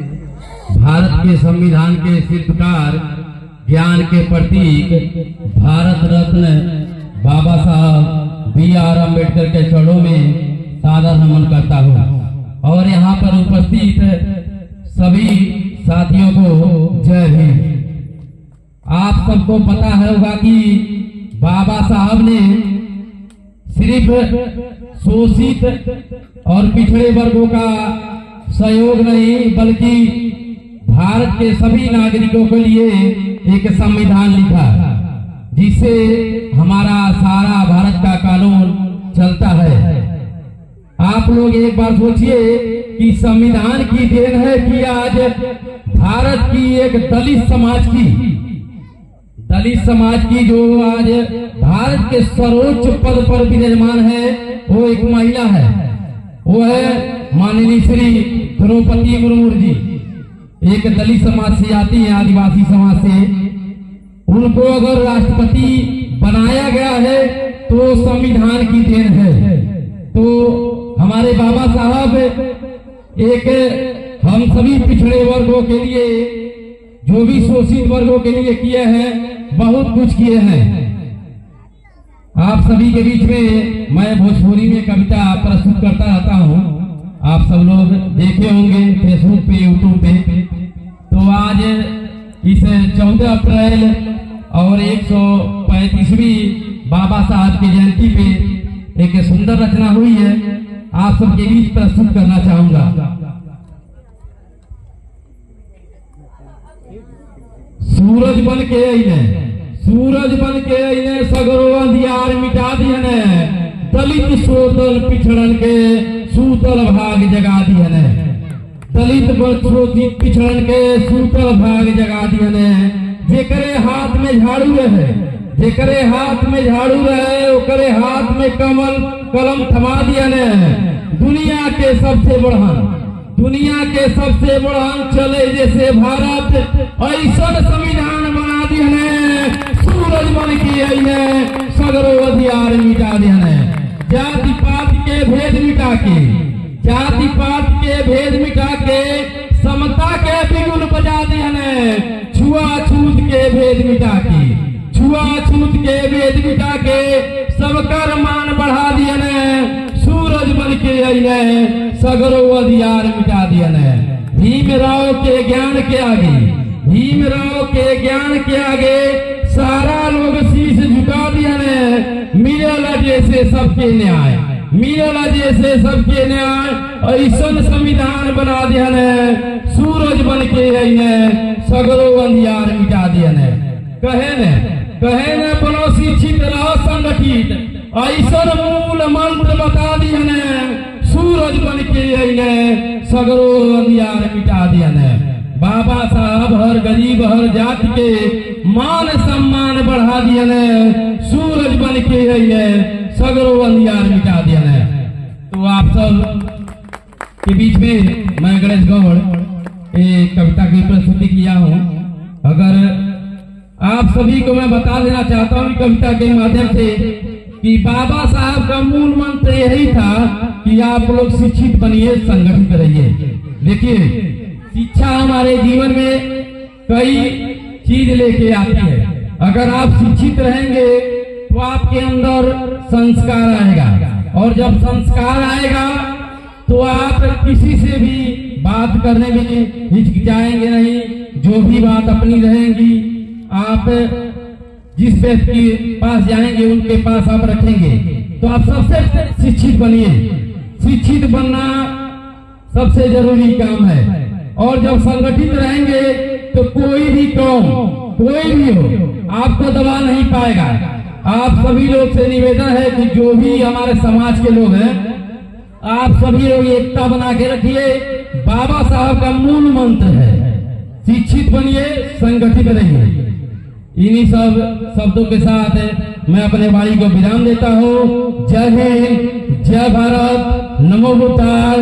भारत के संविधान के शिल्पकार, ज्ञान के प्रतीक भारत रत्न बाबा साहब B.R. अम्बेडकर के चरणों में सादर नमन करता हूँ और यहाँ पर उपस्थित सभी साथियों को जय भीम। आप सबको पता होगा कि बाबा साहब ने सिर्फ शोषित और पिछड़े वर्गों का सहयोग नहीं बल्कि भारत के सभी नागरिकों के लिए एक संविधान लिखा जिससे हमारा सारा भारत का कानून चलता है। आप लोग एक बार सोचिए कि संविधान की देन है कि आज भारत की एक दलित समाज की जो आज भारत के सर्वोच्च पद पर विराजमान है वो एक महिला है, वो है माननीय श्री द्रौपदी मुर्मू जी। एक दलित समाज से आती है, आदिवासी समाज से। उनको अगर राष्ट्रपति बनाया गया है तो संविधान की देन है। तो हमारे बाबा साहब एक हम सभी पिछड़े वर्गों के लिए, जो भी शोषित वर्गों के लिए किए हैं, बहुत कुछ किए हैं। आप सभी के बीच में मैं भोजपुरी में कविता प्रस्तुत करता रहता हूँ, आप सब लोग देखे होंगे फेसबुक पे, यूट्यूब पे। तो आज इस 14 अप्रैल और 135वीं बाबा साहब की जयंती पे एक सुंदर रचना हुई है, आप सबके बीच प्रस्तुत करना चाहूंगा। सूरज बन के अइने सगरो अंधियार मिटा दियने, दलित शोषित पिछड़न के सूतल भाग जगा दियने, दलित शोषित पिछड़न के सूतल भाग जगा दियने। जेकरे हाथ में झाड़ू रहे, जेकरे हाथ में झाड़ू रहे, ओकरे हाथ में कलम थमा दियने। दुनिया के सबसे बढ़न चले जैसे भारत, ऐसा संविधान बना दियने। सूरज बन के अइने सगरो अधियार मिटा दियने। जाति पात के भेद मिटा के समता के बिगुल बजा दियने। छुआछूत के भेद मिटा के सबकर मान बढ़ा दियने। सूरज बन के अइने सगरो अधियार मिटा दियने। भीमराव के ज्ञान के आगे सारा लोग शीश झुका दियने। मिलल जैसे सबके न्याय, ऐसन संविधान बना दियने। सूरज बन के अइने सगरो अंधियार मिटा दियने। कहे ने बनो शिक्षित रहो संगठित, ऐसन मूल मंत्र बता दियने। सूरज बन के अइने सगरो अंधियार मिटा दियने। बाबा साहब हर गरीब हर जाति के मान सम्मान बढ़ा दियने। सूरज बन के अइने सगरो अंधियार मिटा दियने। तो आप सब के बीच में मैं गणेश गौड़ एक कविता की प्रस्तुति किया हूँ। अगर आप सभी को मैं बता देना चाहता हूँ कविता के माध्यम से कि बाबा साहब का मूल मंत्र यही था कि आप लोग शिक्षित बनिए, संगठित रहिए। देखिए, शिक्षा हमारे जीवन में कई चीज लेके आती है। अगर आप शिक्षित रहेंगे तो आपके अंदर संस्कार आएगा, और जब संस्कार आएगा तो आप किसी से भी बात करने में हिचकिचाएंगे नहीं। जो भी बात अपनी रहेंगी, आप जिस व्यक्ति के पास जाएंगे उनके पास आप रखेंगे। तो आप सबसे शिक्षित बनिए। शिक्षित बनना सबसे जरूरी काम है। और जब संगठित रहेंगे तो कोई भी कौम, कोई भी हो, आपको दबा नहीं पाएगा। आप सभी लोग से निवेदन है कि जो भी हमारे समाज के लोग हैं, आप सभी लोग एकता बना के रखिए। बाबा साहब का मूल मंत्र है शिक्षित बनिए, संगठित रहिए। इन्हीं सब शब्दों के साथ मैं अपने वाणी को विराम देता हूँ। जय हिंद, जय भारत, नमो बुद्धाय,